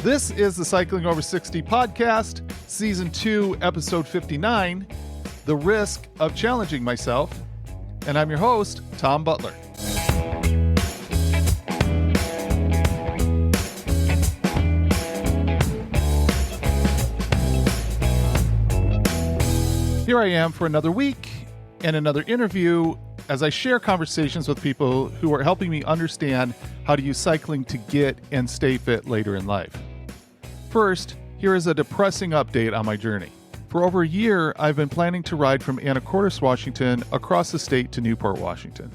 This is the Cycling Over 60 podcast, Season 2, Episode 59, The Risk of Challenging Myself. And I'm your host, Tom Butler. Here I am for another week and another interview as I share conversations with people who are helping me understand how to use cycling to get and stay fit later in life. First, here is a depressing update on my journey. For over a year, I've been planning to ride from Anacortes, Washington, across the state to Newport, Washington.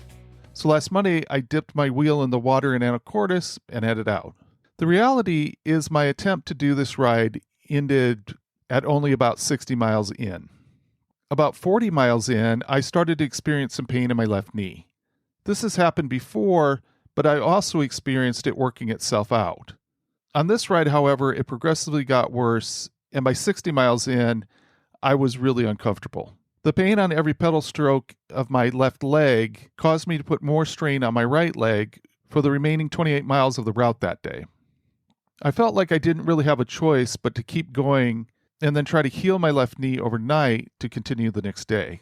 So last Monday, I dipped my wheel in the water in Anacortes and headed out. The reality is my attempt to do this ride ended at only about 60 miles in. About 40 miles in, I started to experience some pain in my left knee. This has happened before, but I also experienced it working itself out. On this ride, however, it progressively got worse, and by 60 miles in, I was really uncomfortable. The pain on every pedal stroke of my left leg caused me to put more strain on my right leg for the remaining 28 miles of the route that day. I felt like I didn't really have a choice but to keep going and then try to heal my left knee overnight to continue the next day.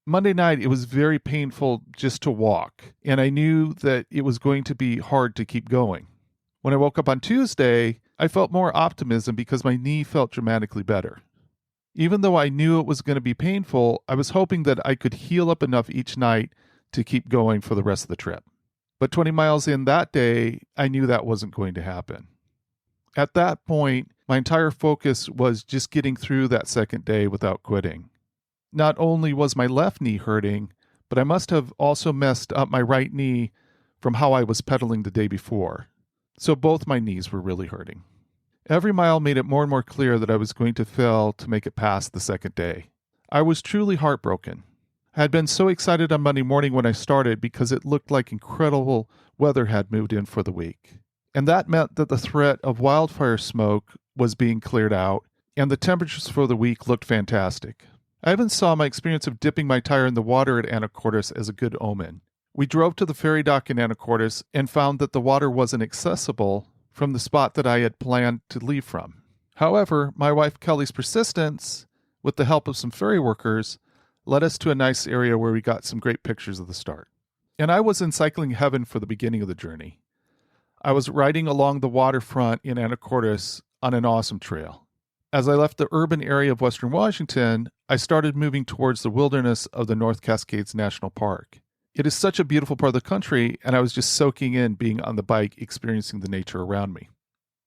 Monday night, it was very painful just to walk, and I knew that it was going to be hard to keep going. When I woke up on Tuesday, I felt more optimism because my knee felt dramatically better. Even though I knew it was going to be painful, I was hoping that I could heal up enough each night to keep going for the rest of the trip. But 20 miles in that day, I knew that wasn't going to happen. At that point, my entire focus was just getting through that second day without quitting. Not only was my left knee hurting, but I must have also messed up my right knee from how I was pedaling the day before. So both my knees were really hurting. Every mile made it more and more clear that I was going to fail to make it past the second day. I was truly heartbroken. I had been so excited on Monday morning when I started because it looked like incredible weather had moved in for the week. And that meant that the threat of wildfire smoke was being cleared out, and the temperatures for the week looked fantastic. I even saw my experience of dipping my tire in the water at Anacortes as a good omen. We drove to the ferry dock in Anacortes and found that the water wasn't accessible from the spot that I had planned to leave from. However, my wife Kelly's persistence, with the help of some ferry workers, led us to a nice area where we got some great pictures of the start. And I was in cycling heaven for the beginning of the journey. I was riding along the waterfront in Anacortes on an awesome trail. As I left the urban area of Western Washington, I started moving towards the wilderness of the North Cascades National Park. It is such a beautiful part of the country, and I was just soaking in being on the bike, experiencing the nature around me.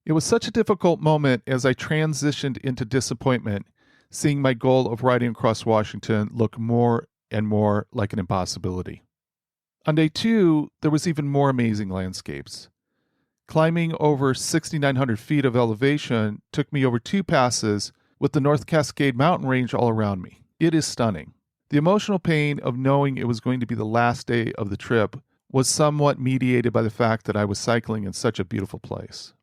It was such a difficult moment as I transitioned into disappointment, seeing my goal of riding across Washington look more and more like an impossibility. On day 2, there was even more amazing landscapes. Climbing over 6,900 feet of elevation took me over 2 passes with the North Cascade mountain range all around me. It is stunning. The emotional pain of knowing it was going to be the last day of the trip was somewhat mediated by the fact that I was cycling in such a beautiful place.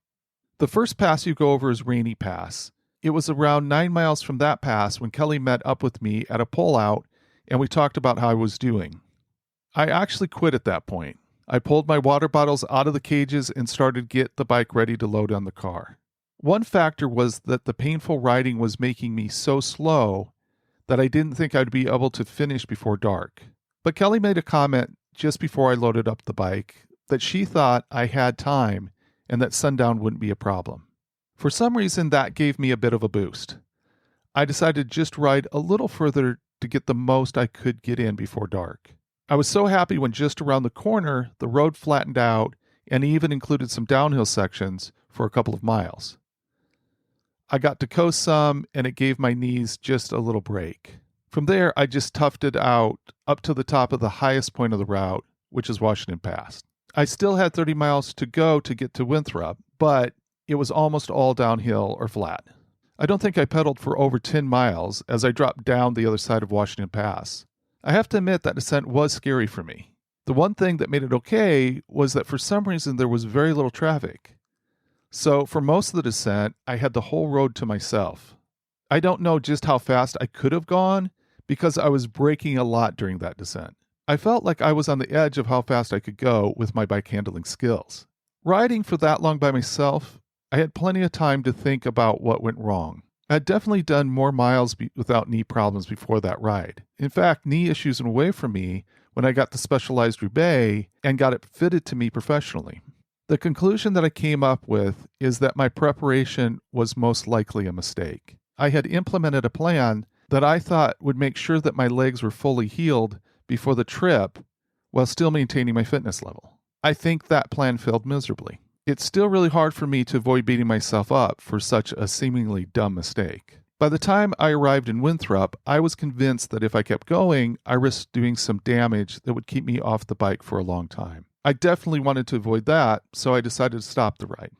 The first pass you go over is Rainy Pass. It was around 9 miles from that pass when Kelly met up with me at a pullout and we talked about how I was doing. I actually quit at that point. I pulled my water bottles out of the cages and started to get the bike ready to load on the car. One factor was that the painful riding was making me so slow that I didn't think I'd be able to finish before dark. But Kelly made a comment just before I loaded up the bike that she thought I had time and that sundown wouldn't be a problem. For some reason, that gave me a bit of a boost. I decided to just ride a little further to get the most I could get in before dark. I was so happy when just around the corner, the road flattened out and even included some downhill sections for a couple of miles. I got to coast some, and it gave my knees just a little break. From there, I just toughed it out up to the top of the highest point of the route, which is Washington Pass. I still had 30 miles to go to get to Winthrop, but it was almost all downhill or flat. I don't think I pedaled for over 10 miles as I dropped down the other side of Washington Pass. I have to admit that descent was scary for me. The one thing that made it okay was that for some reason there was very little traffic. So for most of the descent, I had the whole road to myself. I don't know just how fast I could have gone because I was braking a lot during that descent. I felt like I was on the edge of how fast I could go with my bike handling skills. Riding for that long by myself I had plenty of time to think about what went wrong. I had definitely done more miles without knee problems before that ride. In fact, knee issues went away from me when I got the specialized roubaix and got it fitted to me professionally. The conclusion that I came up with is that my preparation was most likely a mistake. I had implemented a plan that I thought would make sure that my legs were fully healed before the trip while still maintaining my fitness level. I think that plan failed miserably. It's still really hard for me to avoid beating myself up for such a seemingly dumb mistake. By the time I arrived in Winthrop, I was convinced that if I kept going, I risked doing some damage that would keep me off the bike for a long time. I definitely wanted to avoid that, so I decided to stop the ride.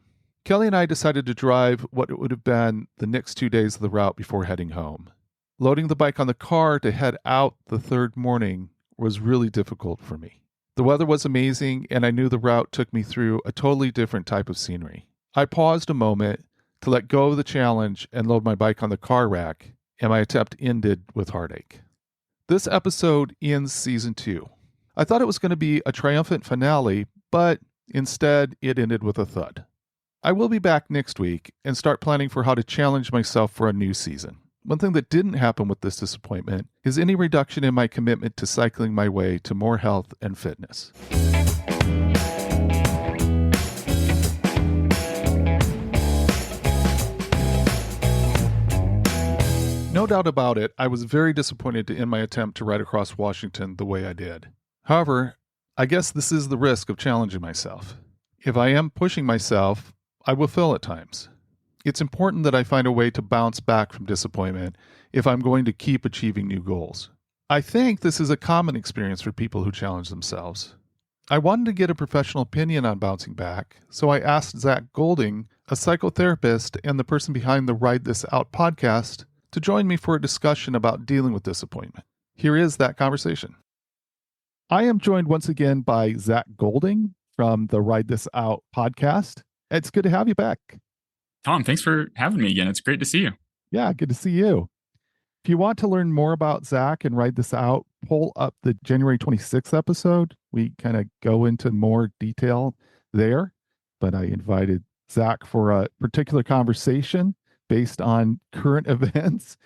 Kelly and I decided to drive what would have been the next 2 days of the route before heading home. Loading the bike on the car to head out the third morning was really difficult for me. The weather was amazing, and I knew the route took me through a totally different type of scenery. I paused a moment to let go of the challenge and load my bike on the car rack, and my attempt ended with heartache. This episode ends season 2. I thought it was going to be a triumphant finale, but instead it ended with a thud. I will be back next week and start planning for how to challenge myself for a new season. One thing that didn't happen with this disappointment is any reduction in my commitment to cycling my way to more health and fitness. No doubt about it, I was very disappointed to end my attempt to ride across Washington the way I did. However, I guess this is the risk of challenging myself. If I am pushing myself, I will fail at times. It's important that I find a way to bounce back from disappointment if I'm going to keep achieving new goals. I think this is a common experience for people who challenge themselves. I wanted to get a professional opinion on bouncing back, so I asked Zach Goulding, a psychotherapist and the person behind the Ride This Out podcast, to join me for a discussion about dealing with disappointment. Here is that conversation. I am joined once again by Zach Goulding from the Ride This Out podcast. It's good to have you back. Tom, thanks for having me again. It's great to see you. Yeah, good to see you. If you want to learn more about Zach and Ride This Out, pull up the January 26th episode. We kind of go into more detail there, but I invited Zach for a particular conversation based on current events.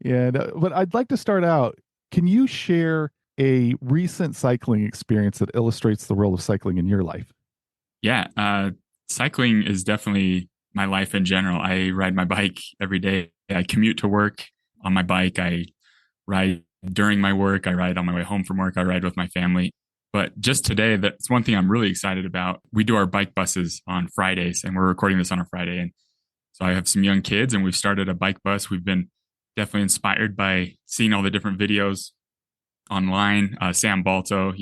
And but I'd like to start out. Can you share a recent cycling experience that illustrates the role of cycling in your life? Yeah, cycling is definitely my life in general. I ride my bike every day. I commute to work on my bike. I ride during my work. I ride on my way home from work. I ride with my family. But just today, that's one thing I'm really excited about. We do our bike buses on Fridays, and we're recording this on a Friday. And so I have some young kids, and we've started a bike bus. We've been definitely inspired by seeing all the different videos online. Sam Balto,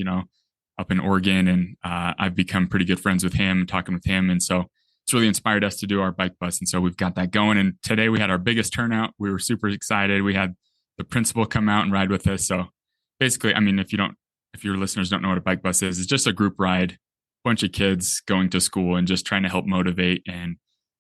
up in Oregon, and I've become pretty good friends with him, talking with him. And so it's really inspired us to do our bike bus. And so we've got that going. And today we had our biggest turnout. We were super excited. We had the principal come out and ride with us. So basically, I mean, if your listeners don't know what a bike bus is, it's just a group ride, bunch of kids going to school and just trying to help motivate and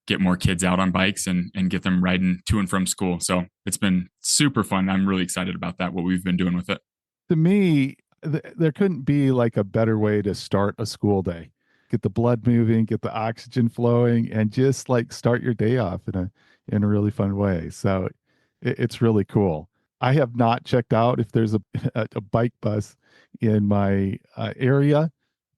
get more kids out on bikes and get them riding to and from school. So it's been super fun. I'm really excited about that, what we've been doing with it. To me, there couldn't be like a better way to start a school day. Get the blood moving, get the oxygen flowing, and just like start your day off in a really fun way. So it's really cool. I have not checked out if there's a bike bus in my area,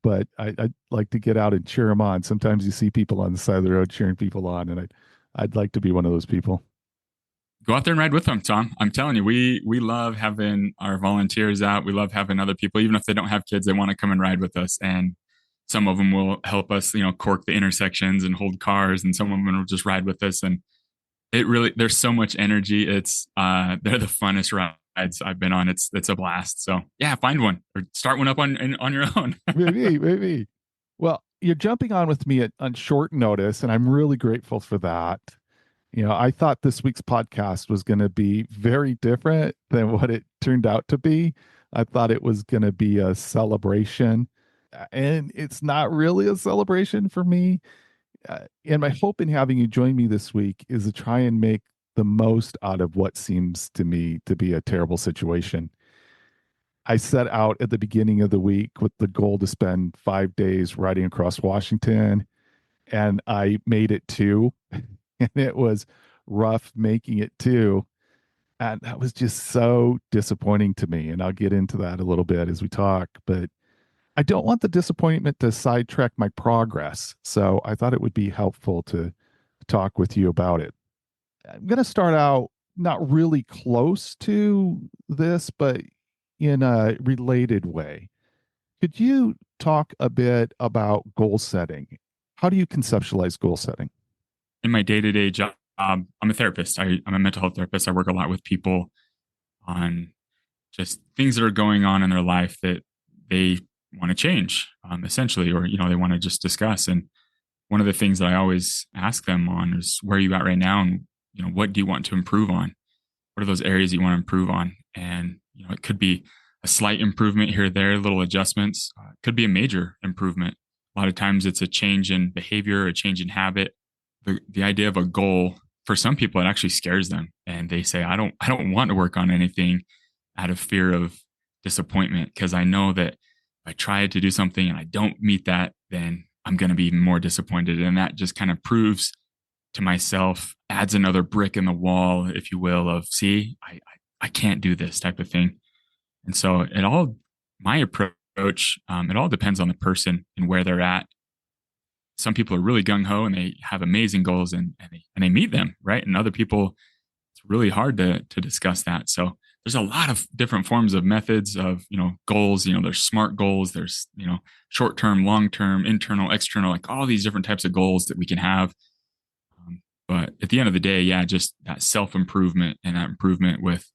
but I'd like to get out and cheer them on. Sometimes you see people on the side of the road cheering people on, and I'd like to be one of those people. Go out there and ride with them, Tom. I'm telling you, we love having our volunteers out. We love having other people, even if they don't have kids, they want to come and ride with us. And some of them will help us, cork the intersections and hold cars, and some of them will just ride with us. And there's so much energy. It's they're the funnest rides I've been on. It's a blast. So yeah, find one or start one up on your own. Maybe. Well, you're jumping on with me on short notice, and I'm really grateful for that. I thought this week's podcast was going to be very different than what it turned out to be. I thought it was going to be a celebration, and it's not really a celebration for me. And my hope in having you join me this week is to try and make the most out of what seems to me to be a terrible situation. I set out at the beginning of the week with the goal to spend 5 days riding across Washington. and I made it 2, and it was rough making it 2. And that was just so disappointing to me. And I'll get into that a little bit as we talk, but I don't want the disappointment to sidetrack my progress. So I thought it would be helpful to talk with you about it. I'm going to start out not really close to this, but in a related way. Could you talk a bit about goal setting? How do you conceptualize goal setting? In my day-to-day job, I'm a therapist. I'm a mental health therapist. I work a lot with people on just things that are going on in their life that they want to change, essentially, or they want to just discuss. And one of the things that I always ask them on is, where are you at right now, and what do you want to improve on? What are those areas you want to improve on? And it could be a slight improvement here or there, little adjustments. It could be a major improvement. A lot of times it's a change in behavior, a change in habit. The idea of a goal, for some people, it actually scares them, and they say, I don't want to work on anything out of fear of disappointment, because I know that if I try to do something and I don't meet that, then I'm going to be even more disappointed. And that just kind of proves to myself, adds another brick in the wall, if you will, of, see, I can't do this type of thing. And so my approach, it all depends on the person and where they're at. Some people are really gung ho and they have amazing goals, and they meet them, right? And other people, it's really hard to discuss that. So there's a lot of different forms of methods of, goals. There's SMART goals, there's, short term, long term, internal, external, like all these different types of goals that we can have. But at the end of the day, yeah, just that self improvement and that improvement with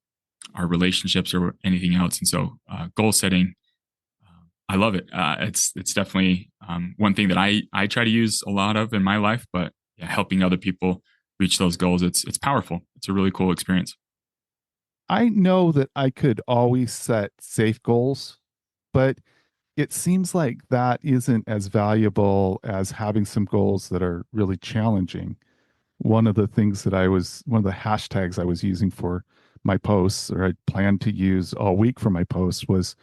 our relationships or anything else. And so goal setting, I love it. It's definitely one thing that I try to use a lot of in my life. But yeah, helping other people reach those goals, it's powerful. It's a really cool experience. I know that I could always set safe goals, but it seems like that isn't as valuable as having some goals that are really challenging. One of the hashtags I was using for my posts, or I planned to use all week for my posts, was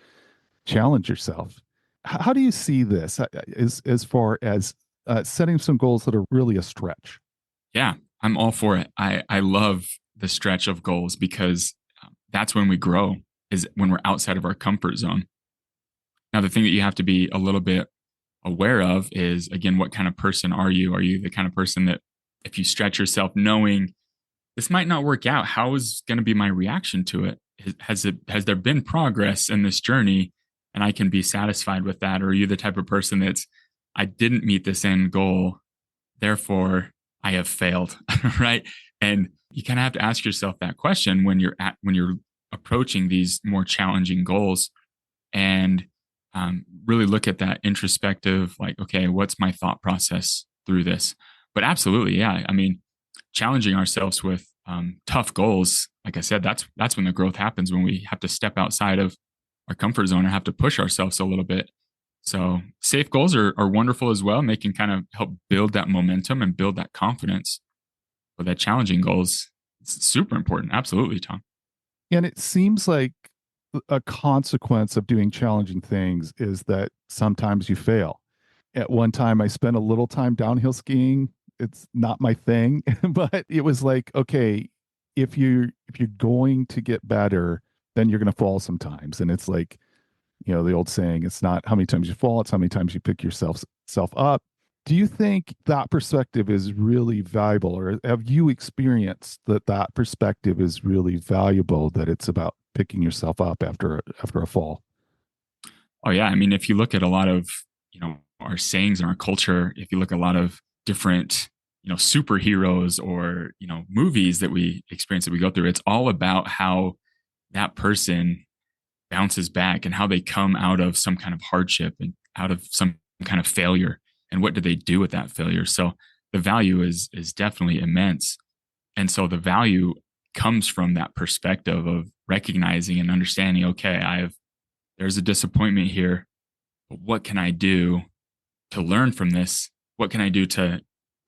challenge yourself. How do you see this as far as setting some goals that are really a stretch? Yeah, I'm all for it. I love the stretch of goals, because that's when we grow, is when we're outside of our comfort zone. Now, the thing that you have to be a little bit aware of is, again, what kind of person are you? Are you the kind of person that, if you stretch yourself knowing this might not work out, how is going to be my reaction to it? Has there been progress in this journey, and I can be satisfied with that? Or are you the type of person that's, I didn't meet this end goal, therefore I have failed, right? And you kind of have to ask yourself that question when you're approaching these more challenging goals, and really look at that introspective, like, okay, what's my thought process through this? But absolutely, yeah. I mean, challenging ourselves with tough goals, like I said, that's when the growth happens, when we have to step outside of our comfort zone and have to push ourselves a little bit. So safe goals are wonderful as well, and they can kind of help build that momentum and build that confidence. But that challenging goals, it's super important. Absolutely, Tom. And it seems like a consequence of doing challenging things is that sometimes you fail. At one time, I spent a little time downhill skiing. It's not my thing, but it was like, okay, if you're going to get better, then you're going to fall sometimes. And it's like, the old saying, it's not how many times you fall, it's how many times you pick yourself up. Do you think that perspective is really valuable, or have you experienced that perspective is really valuable, that it's about picking yourself up after a fall? Oh yeah, I mean, if you look at a lot of our sayings in our culture, if you look at a lot of different superheroes or movies that we experience, that we go through, it's all about how that person bounces back and how they come out of some kind of hardship and out of some kind of failure, and what do they do with that failure. So the value is definitely immense. And so the value comes from that perspective of recognizing and understanding, okay, there's a disappointment here, but what can I do to learn from this? What can I do to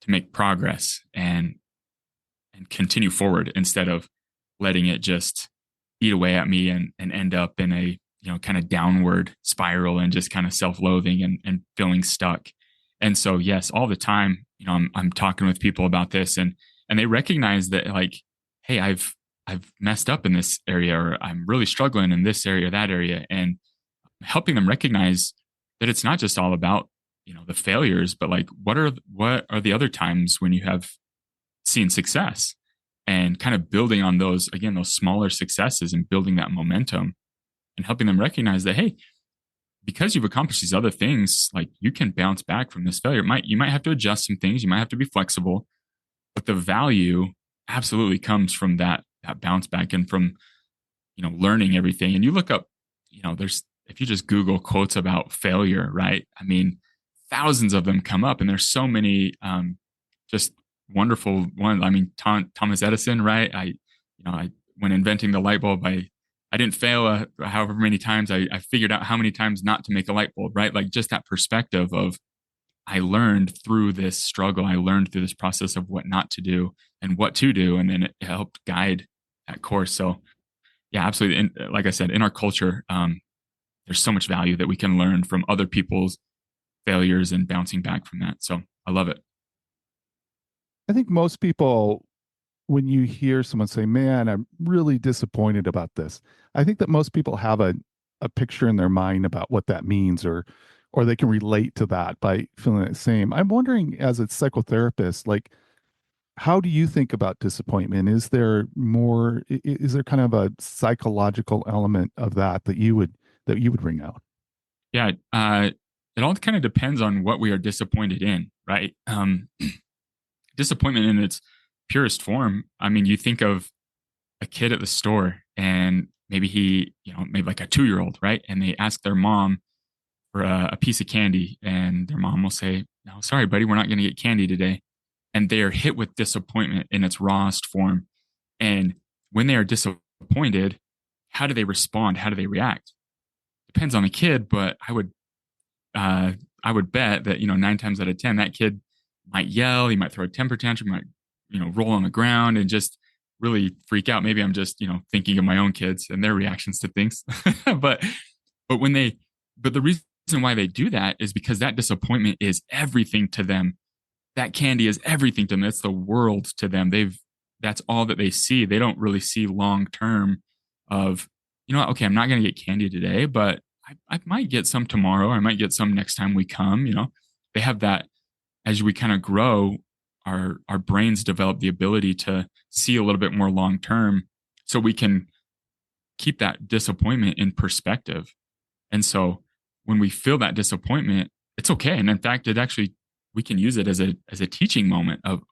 make progress and continue forward, instead of letting it just eat away at me and end up in a kind of downward spiral and just kind of self-loathing and feeling stuck. And so yes, all the time I'm talking with people about this, and they recognize that, like, hey, I've messed up in this area, or I'm really struggling in this area, that area, and helping them recognize that it's not just all about, the failures, but like, what are the other times when you have seen success, and kind of building on those, again, those smaller successes, and building that momentum, and helping them recognize that, hey, because you've accomplished these other things, like, you can bounce back from this failure. You might have to adjust some things, you might have to be flexible, but the value absolutely comes from that bounce back, and from, learning everything. And you look up, there's if you just Google quotes about failure, right? I mean, thousands of them come up, and there's so many just wonderful ones. I mean, Thomas Edison, right? I when inventing the light bulb, I didn't fail however many times. I figured out how many times not to make a light bulb, right? Like, just that perspective of, I learned through this struggle. I learned through this process of what not to do and what to do. And then it helped guide that course. So, yeah, absolutely. And like I said, in our culture, there's so much value that we can learn from other people's failures and bouncing back from that. So I love it. I think most people, when you hear someone say, "Man, I'm really disappointed about this," I think that most people have a picture in their mind about what that means, or they can relate to that by feeling the same. I'm wondering, as a psychotherapist, like, how do you think about disappointment? Is there more, is there kind of a psychological element of that you would bring out? Yeah. It all kind of depends on what we are disappointed in, right? Disappointment in its purest form. I mean, you think of a kid at the store, and maybe maybe like a 2 year old, right? And they ask their mom for a piece of candy, and their mom will say, "No, sorry, buddy, we're not going to get candy today." And they are hit with disappointment in its rawest form. And when they are disappointed, how do they respond? How do they react? Depends on the kid, but uh, I would bet that, 9 times out of 10, that kid might yell, he might throw a temper tantrum, might, roll on the ground and just really freak out. Maybe I'm just, thinking of my own kids and their reactions to things. but, but when they, but the reason why they do that is because that disappointment is everything to them. That candy is everything to them. That's the world to them. That's all that they see. They don't really see long term of, okay, I'm not going to get candy today, but I might get some tomorrow. Or I might get some next time we come. They have that. As we kind of grow, our brains develop the ability to see a little bit more long term, so we can keep that disappointment in perspective. And so when we feel that disappointment, it's okay. And in fact, it actually, we can use it as a teaching moment of,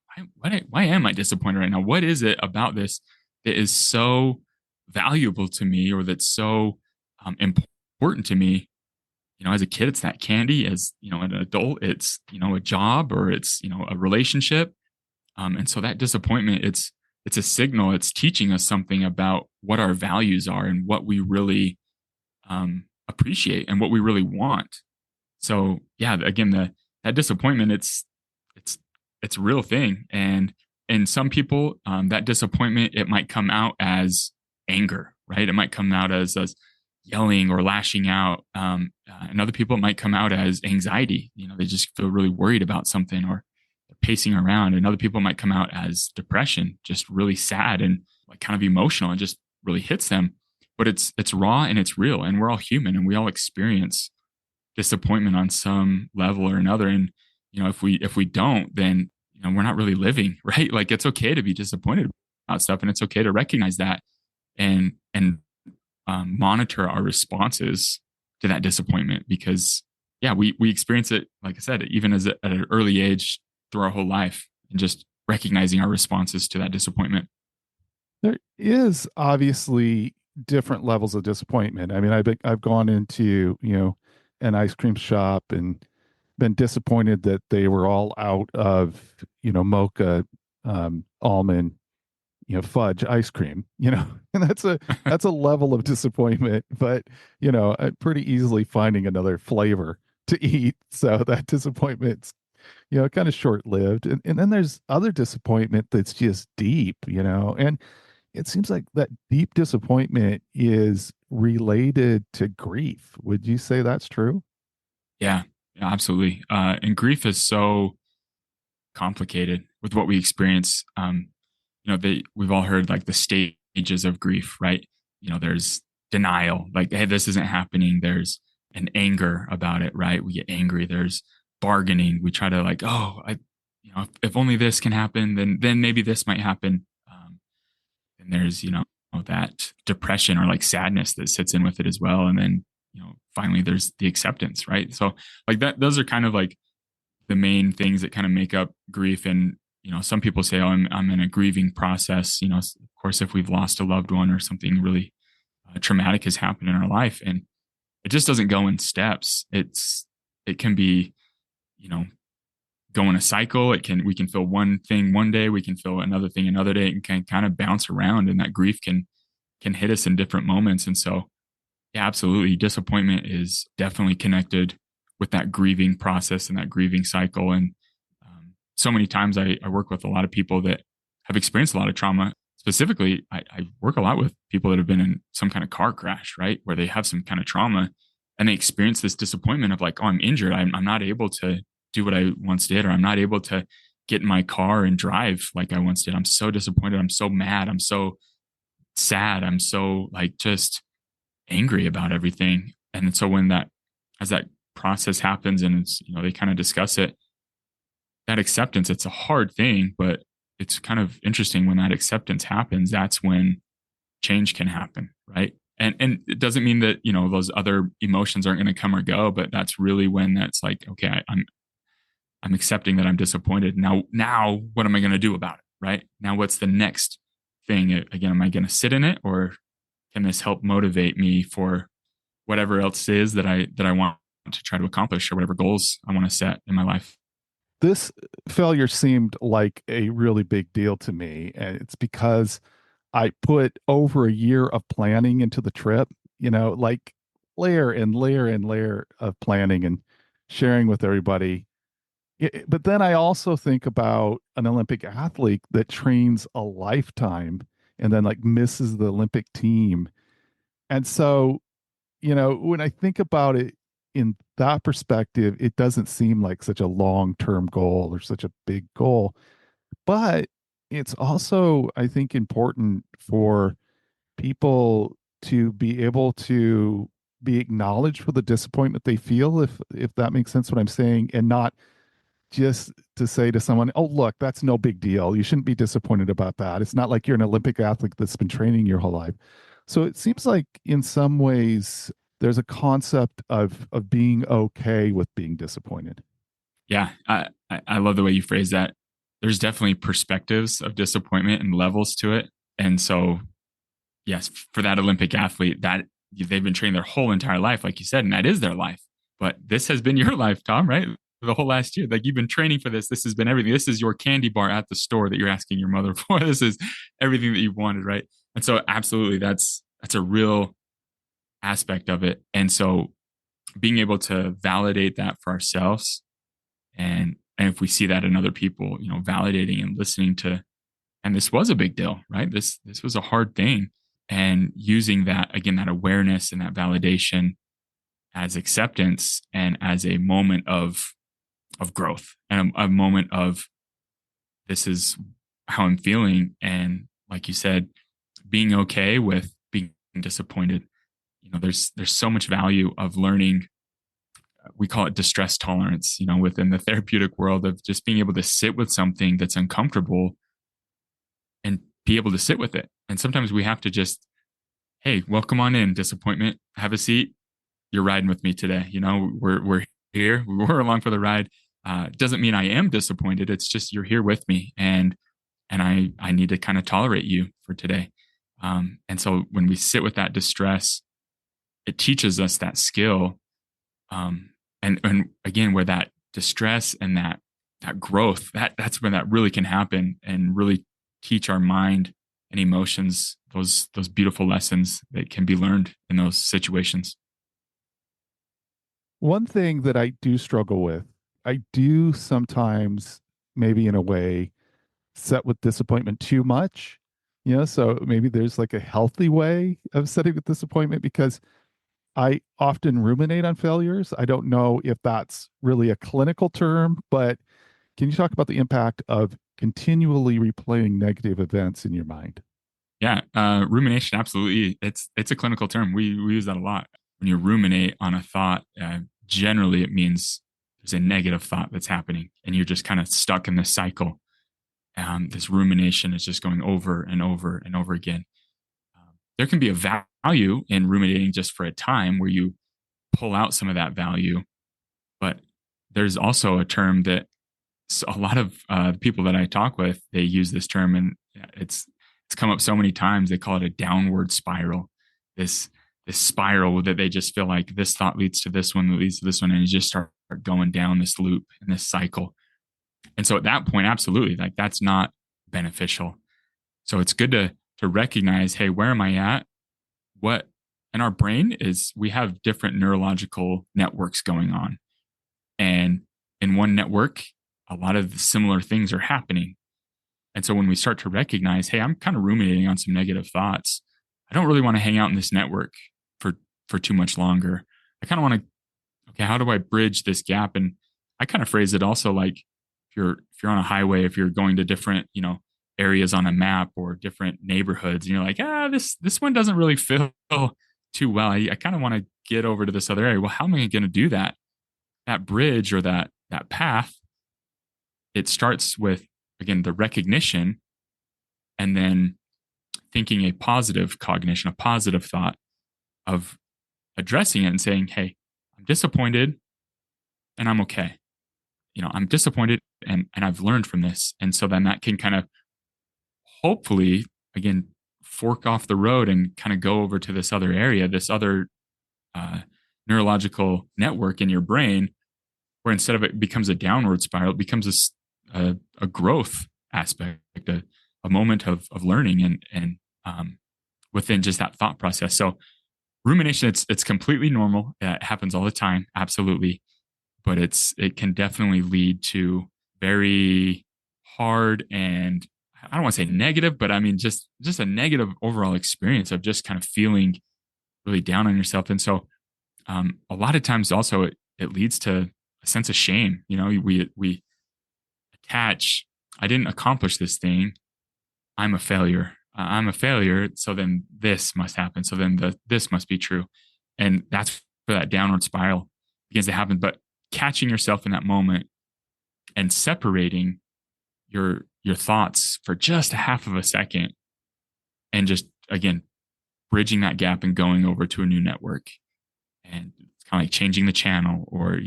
why am I disappointed right now? What is it about this that is so valuable to me, or that's so important to me? As a kid, it's that candy. As an adult, it's a job, or it's a relationship. And so that disappointment, it's a signal. It's teaching us something about what our values are, and what we really appreciate, and what we really want. So yeah, again, that disappointment, it's a real thing. And some people, that disappointment, it might come out as anger, right? It might come out as yelling or lashing out. And other people, it might come out as anxiety. They just feel really worried about something, or pacing around. And other people might come out as depression, just really sad and like kind of emotional, and just really hits them. But it's raw and it's real, and we're all human, and we all experience disappointment on some level or another. And if we don't, then we're not really living, right? Like, it's okay to be disappointed about stuff, and it's okay to recognize that, and monitor our responses to that disappointment. Because yeah, we experience it, like I said, even at an early age, through our whole life, and just recognizing our responses to that disappointment. There is obviously different levels of disappointment. I mean, I've gone into, an ice cream shop and been disappointed that they were all out of, mocha, almond, fudge ice cream, and that's a level of disappointment, but, pretty easily finding another flavor to eat. So that disappointment's, kind of short lived. And then there's other disappointment that's just deep, and it seems like that deep disappointment is related to grief. Would you say that's true? Yeah, yeah, absolutely. And grief is so complicated with what we experience. We've all heard like the stages of grief, right? There's denial, like, hey, this isn't happening. There's an anger about it, right? We get angry. There's bargaining. We try to like, oh, if only this can happen, then maybe this might happen. And there's that depression or like sadness that sits in with it as well. And then finally there's the acceptance, right? So like that, those are kind of like the main things that kind of make up grief. And some people say, oh, I'm in a grieving process. Of course, if we've lost a loved one or something really traumatic has happened in our life, and it just doesn't go in steps. It can be you know go in a cycle. We can feel one thing one day, we can feel another thing another day, and can kind of bounce around, and that grief can hit us in different moments. And so, yeah, absolutely, disappointment is definitely connected with that grieving process and that grieving cycle. And so many times I work with a lot of people that have experienced a lot of trauma. Specifically, I work a lot with people that have been in some kind of car crash, right, where they have some kind of trauma, and they experience this disappointment of like, oh, I'm injured, I'm not able to do what I once did, or I'm not able to get in my car and drive like I once did. I'm so disappointed. I'm so mad. I'm so sad. I'm so like just angry about everything. And so as that process happens, and it's, they kind of discuss it, that acceptance, it's a hard thing, but it's kind of interesting when that acceptance happens, that's when change can happen. Right. And it doesn't mean that, those other emotions aren't going to come or go, but that's really when that's like, okay, I'm accepting that I'm disappointed. Now what am I going to do about it? Right now, what's the next thing? Again, am I going to sit in it, or can this help motivate me for whatever else it is that I want to try to accomplish, or whatever goals I want to set in my life? This failure seemed like a really big deal to me. And it's because I put over a year of planning into the trip, like layer and layer and layer of planning and sharing with everybody. But then I also think about an Olympic athlete that trains a lifetime and then like misses the Olympic team. And so, when I think about it in that perspective, it doesn't seem like such a long-term goal or such a big goal. But it's also, I think, important for people to be able to be acknowledged for the disappointment they feel, if that makes sense what I'm saying, and not just to say to someone, oh, look, that's no big deal. You shouldn't be disappointed about that. It's not like you're an Olympic athlete that's been training your whole life. So it seems like in some ways there's a concept of being okay with being disappointed. Yeah, I love the way you phrase that. There's definitely perspectives of disappointment and levels to it. And so, yes, for that Olympic athlete, that they've been training their whole entire life, like you said, and that is their life. But this has been your life, Tom, right? The whole last year, like you've been training for this. This has been everything. This is your candy bar at the store that you're asking your mother for. This is everything that you've wanted, right? And so, absolutely, that's a real aspect of it. And so, being able to validate that for ourselves, and if we see that in other people, validating and listening to, and this was a big deal, right? This was a hard thing, and using that again, that awareness and that validation as acceptance and as a moment of growth, and a moment of, this is how I'm feeling. And like you said, being okay with being disappointed. There's so much value of learning. We call it distress tolerance, within the therapeutic world, of just being able to sit with something that's uncomfortable and be able to sit with it. And sometimes we have to just, hey, welcome on in, disappointment, have a seat. You're riding with me today. We're here. We're along for the ride. Doesn't mean I am disappointed. It's just you're here with me, and I need to kind of tolerate you for today. And so when we sit with that distress, it teaches us that skill. And again, where that distress and that growth, that's when that really can happen, and really teach our mind and emotions those beautiful lessons that can be learned in those situations. One thing that I do struggle with, I do sometimes, maybe in a way, set with disappointment too much. So maybe there's like a healthy way of setting with disappointment, because I often ruminate on failures. I don't know if that's really a clinical term, but Can you talk about the impact of continually replaying negative events in your mind? Yeah, rumination, absolutely. It's a clinical term. We use that a lot. When you ruminate on a thought, generally it means there's a negative thought that's happening, and you're just kind of stuck in this cycle. This rumination is just going over and over and over again. There can be a value in ruminating just for a time where you pull out some of that value, but there's also a term that a lot of the people that I talk with, they use this term, and it's come up so many times. They call it a downward spiral. This this spiral that they just feel like this thought leads to this one, that leads to this one, and you just start going down this loop and this cycle. And so at that point, absolutely, like that's not beneficial. So it's good to recognize, hey, where am I at? What in our brain is we have different neurological networks going on. And in one network, a lot of similar things are happening. And so when we start to recognize, hey, I'm kind of ruminating on some negative thoughts. I don't really want to hang out in this network for too much longer. I kind of want to, okay, how do I bridge this gap? And I kind of phrase it also like if you're on a highway, if you're going to different, areas on a map or different neighborhoods, and you're like, this one doesn't really feel too well. I kind of want to get over to this other area. Well, how am I going to do that? That bridge or that path, it starts with, again, the recognition, and then thinking a positive cognition, a positive thought of addressing it and saying, hey, I'm disappointed and I'm okay. I'm disappointed and I've learned from this. And so then that can kind of hopefully, again, fork off the road and kind of go over to this other area, this other uh, neurological network in your brain, where instead of it becomes a downward spiral, it becomes a growth aspect, a moment of learning and within just that thought process. So rumination, it's completely normal. It happens all the time, absolutely, but it can definitely lead to very hard, and I don't want to say negative, but I mean just a negative overall experience of just kind of feeling really down on yourself. And so a lot of times also it leads to a sense of shame. We attach, I didn't accomplish this thing, I'm a failure. I'm a failure. So then this must happen. So then this must be true. And that's where that downward spiral begins to happen. But catching yourself in that moment and separating your thoughts for just a half of a second, and just, again, bridging that gap and going over to a new network. And it's kind of like changing the channel, or,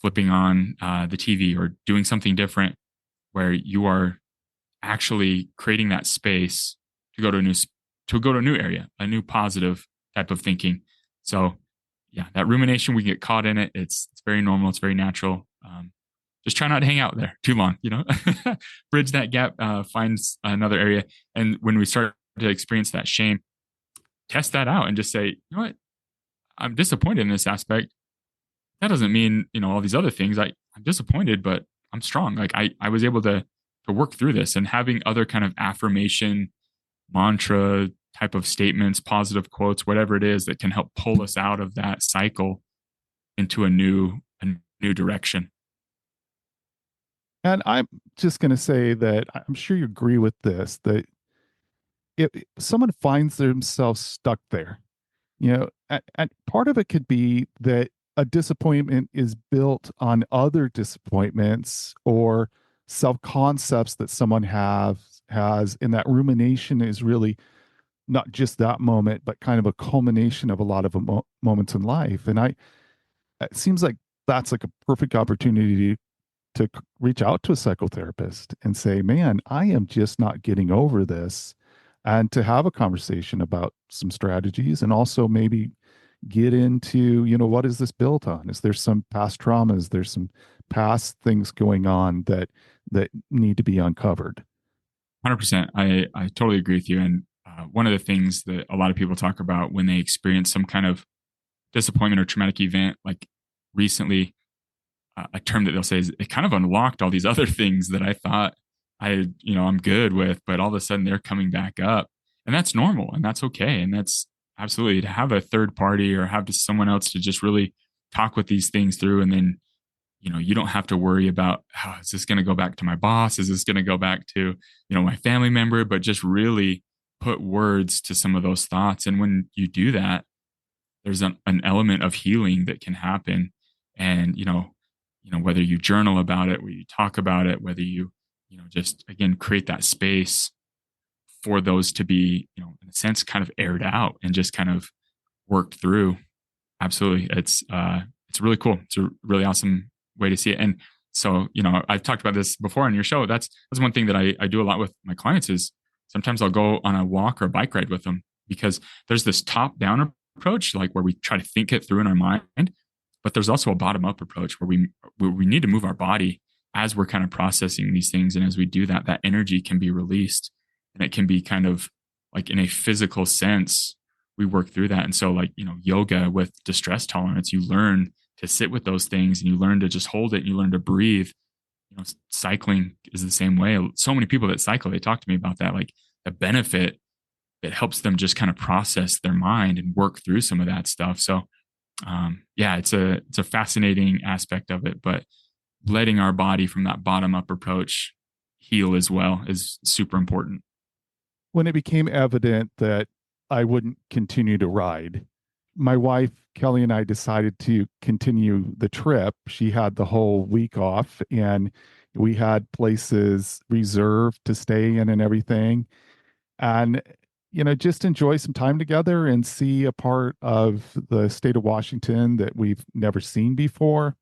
flipping on the TV or doing something different, where you are actually creating that space to go to a new area, a new positive type of thinking. So yeah, that rumination, we get caught in it. It's very normal. It's very natural. Just try not to hang out there too long, bridge that gap, find another area. And when we start to experience that shame, test that out and just say, you know what, I'm disappointed in this aspect. That doesn't mean, all these other things. I'm disappointed, but I'm strong. Like I was able to work through this, and having other kind of affirmation, mantra type of statements, positive quotes, whatever it is that can help pull us out of that cycle into a new direction. And I'm just going to say that I'm sure you agree with this, that if someone finds themselves stuck there, and part of it could be that a disappointment is built on other disappointments or self concepts that someone has, and that rumination is really not just that moment, but kind of a culmination of a lot of moments in life. And it seems like that's like a perfect opportunity to reach out to a psychotherapist and say, man, I am just not getting over this. And to have a conversation about some strategies, and also maybe get into, what is this built on? Is there some past traumas? There's some past things going on that need to be uncovered. 100%. I totally agree with you. And one of the things that a lot of people talk about when they experience some kind of disappointment or traumatic event, like recently, a term that they'll say is, it kind of unlocked all these other things that I thought I'm good with, but all of a sudden they're coming back up. And that's normal, and that's okay. And that's absolutely, to have a third party or have someone else to just really talk with these things through, and then you don't have to worry about, how is this going to go back to my boss? Is this going to go back to, my family member? But just really put words to some of those thoughts. And when you do that, there's an element of healing that can happen. And, whether you journal about it, whether you talk about it, whether just again, create that space for those to be, in a sense, kind of aired out and just kind of worked through. Absolutely. It's really cool. It's a really awesome way to see it. And so, I've talked about this before on your show. That's one thing that I do a lot with my clients is sometimes I'll go on a walk or a bike ride with them, because there's this top down approach, like where we try to think it through in our mind, but there's also a bottom up approach where we need to move our body as we're kind of processing these things. And as we do that, that energy can be released, and it can be kind of like in a physical sense, we work through that. And so like, yoga with distress tolerance, you learn to sit with those things and you learn to just hold it and you learn to breathe. Cycling is the same way. So many people that cycle, they talk to me about that, like the benefit. It helps them just kind of process their mind and work through some of that stuff. So, yeah, it's a fascinating aspect of it, but letting our body from that bottom up approach heal as well is super important. When it became evident that I wouldn't continue to ride, my wife, Kelly, and I decided to continue the trip. She had the whole week off, and we had places reserved to stay in and everything. And, just enjoy some time together and see a part of the state of Washington that we've never seen before.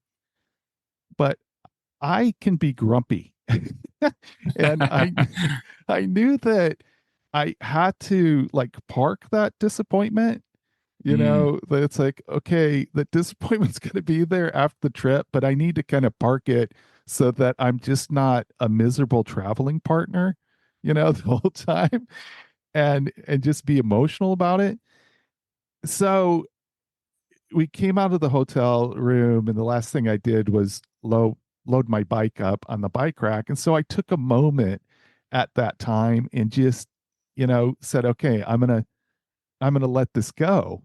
But I can be grumpy. And I knew that I had to like park that disappointment. Mm, That it's like, okay, the disappointment's going to be there after the trip, but I need to kind of park it so that I'm just not a miserable traveling partner, the whole time, and just be emotional about it. So we came out of the hotel room, and the last thing I did was load my bike up on the bike rack. And so I took a moment at that time and just, said, okay, I'm gonna let this go.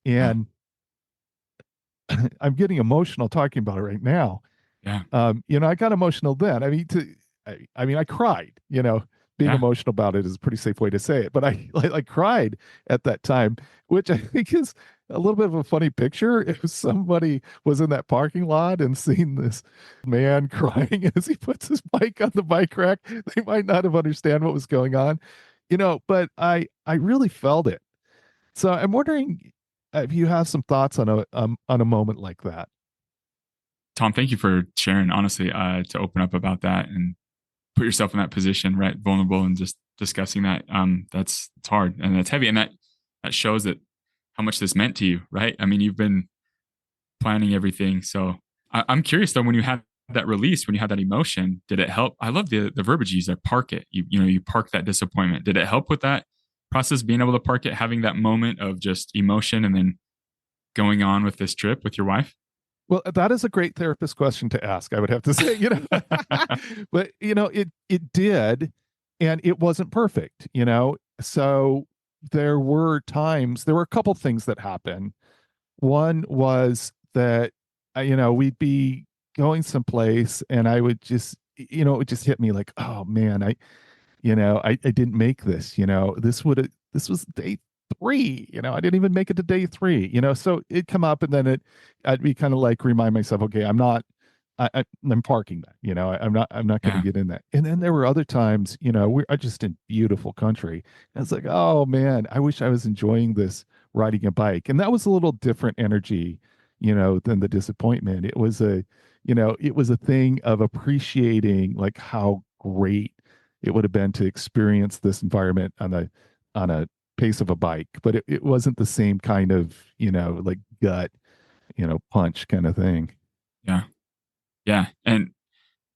yeah, And I'm getting emotional talking about it right now. yeah, I got emotional then. I cried, being yeah. emotional about it is a pretty safe way to say it, but I like cried at that time, which I think is a little bit of a funny picture. If somebody was in that parking lot and seen this man crying as he puts his bike on the bike rack, they might not have understand what was going on, but I really felt it. So I'm wondering if you have some thoughts on a moment like that. Tom, thank you for sharing, honestly, to open up about that and put yourself in that position, right? Vulnerable, and just discussing that. It's hard and that's heavy. And that shows that how much this meant to you, right? I mean, you've been planning everything. So I'm curious though, when you had that release, when you had that emotion, did it help? I love the verbiage you use there, park it. You park that disappointment. Did it help with that process, being able to park it, having that moment of just emotion and then going on with this trip with your wife? Well, that is a great therapist question to ask, I would have to say, but it did, and it wasn't perfect. So there were a couple things that happened. One was that we'd be going someplace, and I would just, it would just hit me like, oh man, I didn't make this. This was day three. I didn't even make it to day three. So it'd come up, and then I'd be kind of like remind myself, okay, I'm not. I'm parking that. I'm not going to Yeah, get in that. And then there were other times, we're just in beautiful country. And it's like, oh man, I wish I was enjoying this riding a bike. And that was a little different energy, than the disappointment. It was a thing of appreciating like how great it would have been to experience this environment on a pace of a bike, but it wasn't the same kind of like gut punch kind of thing. yeah, yeah. And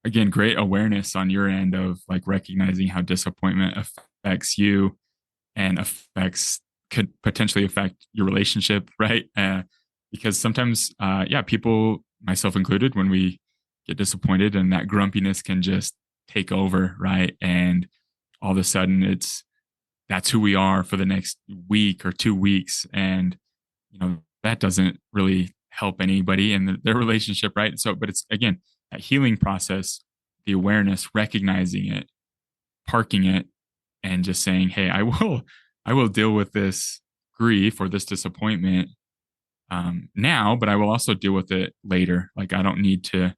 again, great awareness on your end of like recognizing how disappointment affects you and could potentially affect your relationship, right? Because sometimes, yeah, people, myself included, when we get disappointed and that grumpiness can just take over, right? And all of a sudden, that's who we are for the next week or 2 weeks, and that doesn't really help anybody in their relationship, right? So, but it's again, that healing process, the awareness, recognizing it, parking it, and just saying, hey, I will deal with this grief or this disappointment now, but I will also deal with it later. Like I don't need to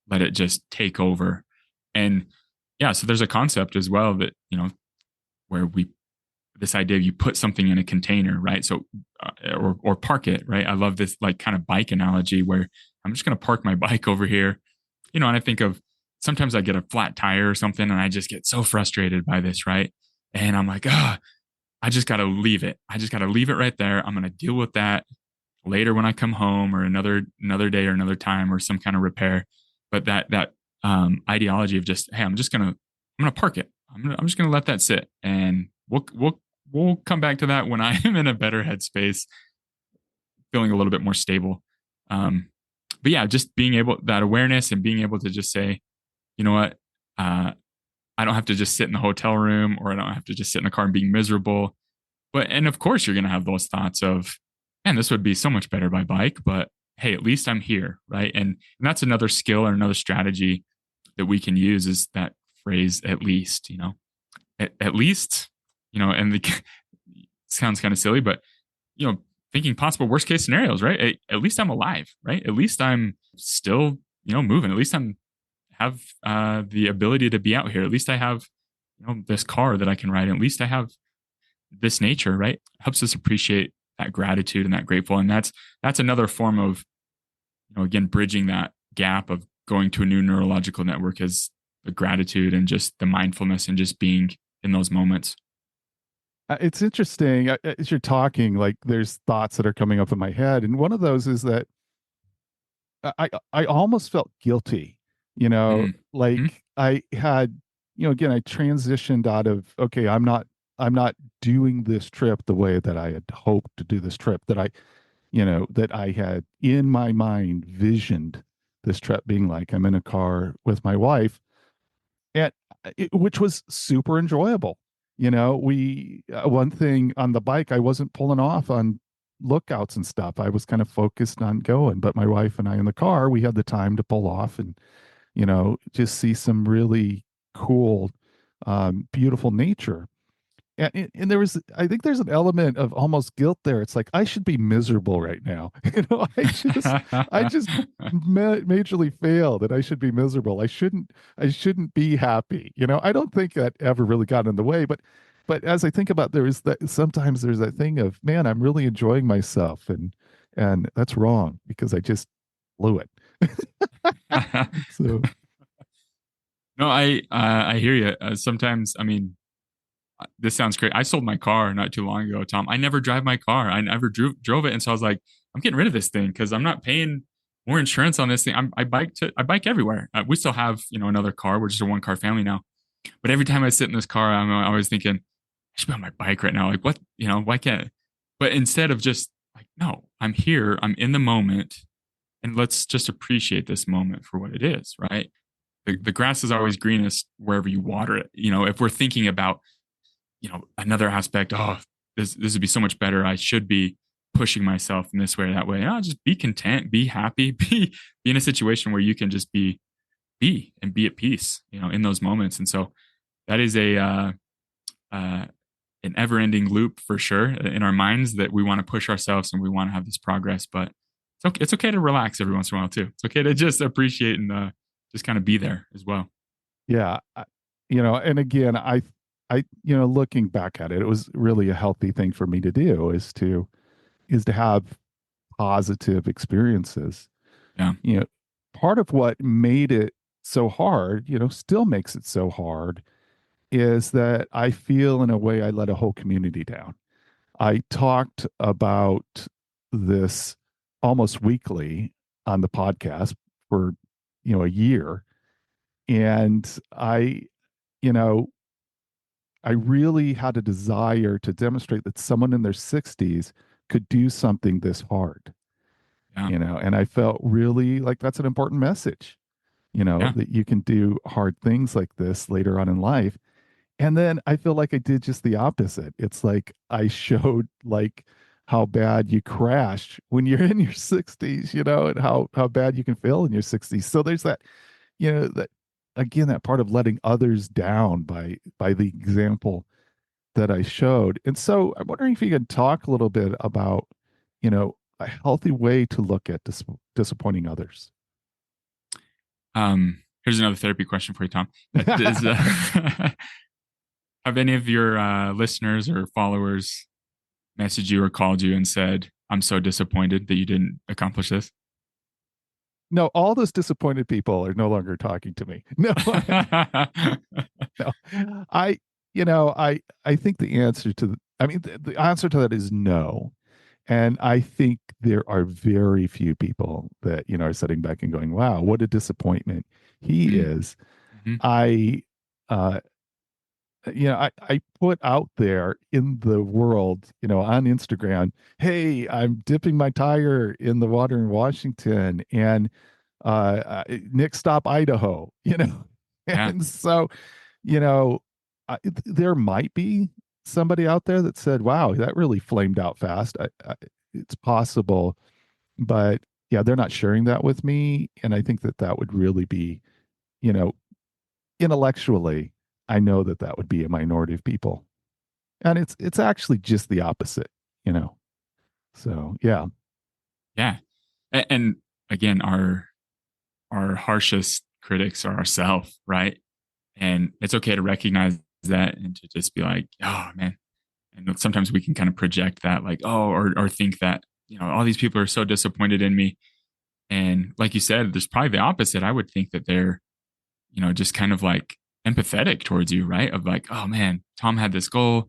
let it just take over. And yeah, so there's a concept as well that, where this idea of you put something in a container, right? So, or park it, right? I love this like kind of bike analogy where I'm just going to park my bike over here, and I think of sometimes I get a flat tire or something and I just get so frustrated by this, right? And I'm like, I just got to leave it. I just got to leave it right there. I'm going to deal with that later when I come home or another day or another time or some kind of repair. But that ideology of just, hey, I'm gonna park it. I'm just gonna let that sit, and we'll come back to that when I am in a better headspace, feeling a little bit more stable. But yeah, just being able, that awareness and being able to just say, you know what, I don't have to just sit in the hotel room, or I don't have to just sit in a car and being miserable. And of course, you're gonna have those thoughts of, man, this would be so much better by bike, but hey, at least I'm here, right? And that's another skill or another strategy that we can use is that phrase, at least, at least, and the sounds kind of silly, but thinking possible worst case scenarios, right? At least I'm alive, right? At least I'm still, moving. At least I'm have the ability to be out here. At least I have, this car that I can ride in. At least I have this nature, right? Helps us appreciate that gratitude and that grateful. And that's another form of, again, bridging that gap of going to a new neurological network is the gratitude and just the mindfulness and just being in those moments. It's interesting as you're talking, like there's thoughts that are coming up in my head. And one of those is that I almost felt guilty, Mm-hmm. like I had, again, I transitioned out of, okay, I'm not doing this trip the way that I had hoped to do this trip, that I had in my mind visioned this trip being like. I'm in a car with my wife, and which was super enjoyable. We one thing on the bike, I wasn't pulling off on lookouts and stuff. I was kind of focused on going, but my wife and I in the car, we had the time to pull off and just see some really cool, beautiful nature. And there was, I think there's an element of almost guilt there. It's like I should be miserable right now. I just majorly failed, and I should be miserable. I shouldn't be happy. I don't think that ever really got in the way, but as I think about, there is that sometimes there's that thing of, man, I'm really enjoying myself, and that's wrong because I just blew it. So No, I hear you. Sometimes, I mean, this sounds great. I sold my car not too long ago, Tom. I never drive my car. I never drove it, and so I was like, I'm getting rid of this thing because I'm not paying more insurance on this thing. I bike everywhere. We still have another car. We're just a one car family now. But every time I sit in this car, I'm always thinking, I should be on my bike right now. Like what, why can't? But instead of just like, no, I'm here. I'm in the moment, and let's just appreciate this moment for what it is. Right. The grass is always greenest wherever you water it. If we're thinking about another aspect, this would be so much better, I should be pushing myself in this way or that way, and I'll just be content, be happy, be in a situation where you can just be and be at peace in those moments. And so that is an ever-ending loop for sure in our minds, that we want to push ourselves and we want to have this progress, but it's okay to relax every once in a while too. It's okay to just appreciate and just kind of be there as well. yeah, and again, looking back at it, it was really a healthy thing for me to do, is to have positive experiences. Yeah. you know Part of what made it so hard, still makes it so hard, is that I feel in a way I let a whole community down. I talked about this almost weekly on the podcast for a year, and you know I really had a desire to demonstrate that someone in their 60s could do something this hard, Yeah. and I felt really like that's an important message, Yeah. that you can do hard things like this later on in life. And then I feel like I did just the opposite. It's like I showed like how bad you crash when you're in your 60s, and how bad you can feel in your 60s. So there's that, that again, that part of letting others down by the example that I showed. And so I'm wondering if you could talk a little bit about, a healthy way to look at disappointing others. Here's another therapy question for you, Tom. Have any of your listeners or followers messaged you or called you and said, "I'm so disappointed that you didn't accomplish this"? No, all those disappointed people are no longer talking to me. No, no. I, I think the answer to, the answer to that is no. And I think there are very few people that, are sitting back and going, wow, what a disappointment he is. Mm-hmm. I, uh, I put out there in the world, on Instagram, hey, I'm dipping my tire in the water in Washington and Nick stop Idaho, Yeah, and so, you know, there might be somebody out there that said, wow, that really flamed out fast. It's possible, but yeah, they're not sharing that with me. And I think that that would really be, you know, intellectually, I know that that would be a minority of people. And it's actually just the opposite, you know. So, yeah. yeah. And again, our harshest critics are ourselves, right? And it's okay to recognize that and to just be like, oh man. And sometimes we can kind of project that, like, oh, or think that, all these people are so disappointed in me. And like you said, there's probably the opposite. I would think that they're, just kind of like empathetic towards you, right? Of like, oh man, Tom had this goal.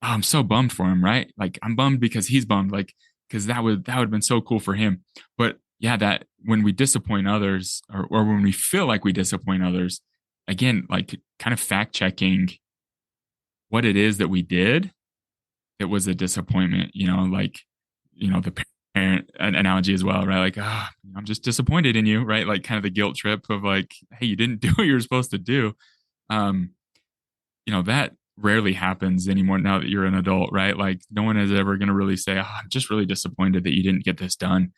Oh, I'm so bummed for him, right? Like I'm bummed because he's bummed, like, because that would have been so cool for him. But yeah, that when we disappoint others or when we feel like we disappoint others, again, like kind of fact checking what it is that we did that was a disappointment, like, the parent analogy as well, right? Like, I'm just disappointed in you, right? Like kind of the guilt trip of like, hey, you didn't do what you were supposed to do. Um, that rarely happens anymore now that you're an adult, right? Like no one is ever going to really say, I'm just really disappointed that you didn't get this done.